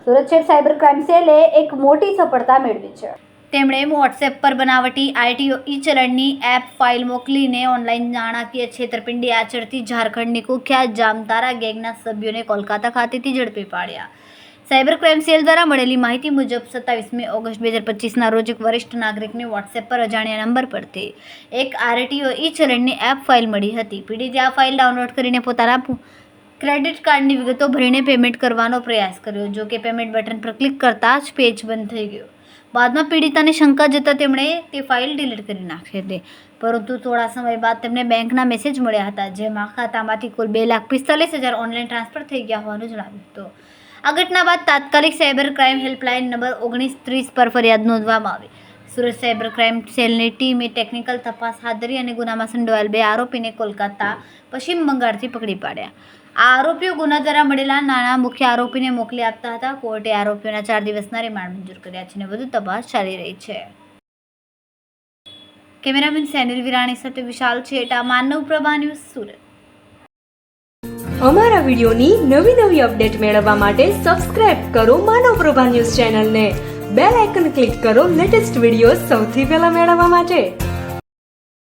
સુરત શહેર cyber crime સેલે એક મોટી સફળતા મેળવી છે। તેમણે વોટ્સએપ પર બનાવટી આરટીઓ ઈ-ચલણની એપ ફાઇલ મોકલીને ઓનલાઈન નાણાકીય છેતરપિંડી આચરતી ઝારખંડની કુખ્યાત જામતારા ગેંગના સભ્યોને કોલકાતા ખાતેથી ઝડપી પાડ્યા। સાયબર ક્રાઇમ સેલ દ્વારા મળેલી માહિતી મુજબ 27મી ઓગસ્ટ 2025ના રોજ એક વરિષ્ઠ નાગરિકની વોટ્સએપ પર અજાણ્યા નંબર પરથી એક આરટીઓ ઈ-ચલણની એપ ફાઇલ મળી હતી। પીડિતે આ ફાઇલ ડાઉનલોડ કરીને પોતાના ક્રેડિટ કાર્ડની વિગતો ભરીને પેમેન્ટ કરવાનો પ્રયાસ કર્યો। જો કે પેમેન્ટ બટન પર ક્લિક કરતાં જ પેજ બંધ થઈ ગયો। બાદમાં પીડિતાને શંકા જતાં તેમણે તે ફાઇલ ડિલીટ કરી નાખી હતી, પરંતુ થોડા સમય બાદ તેમને બેંકના મેસેજ મળ્યા હતા, જેમાં ખાતામાંથી કુલ 2,45,000 ઓનલાઈન ટ્રાન્સફર થઈ ગયા હોવાનું જણાવ્યું હતું। આ ઘટના બાદ તાત્કાલિક સાયબર ક્રાઇમ હેલ્પલાઇન નંબર 1930 પર ફરિયાદ નોંધવામાં આવી। સુરત સાયબર ક્રાઇમ સેલની ટીમે ટેકનિકલ તપાસ હાથ ધરી અને ગુનામાં સંડોવાયેલ 2 આરોપીને કોલકાતા, પશ્ચિમ બંગાળથી પકડી પાડ્યા। આ આરોપીઓ ગુના દ્વારા મળેલા નાણાં મુખ્ય આરોપીને મોકલી આપતા હતા। કોર્ટે આરોપીઓના 4 દિવસના રિમાન્ડ મંજૂર કર્યા છે અને વધુ તપાસ ચાલી રહી છે। કેમેરામેન સેનિલ વિરાણી સાથે વિશાલ છેટા, માનવ પ્રભા ન્યૂઝ, સુરત। અમારા વિડિયોની નવી અપડેટ મેળવવા માટે સબસ્ક્રાઇબ કરો માનવ પ્રભા ન્યૂઝ ચેનલને, બેલ આઇકન ક્લિક કરો લેટેસ્ટ વિડિયો સૌથી પહેલા મેળવવા માટે।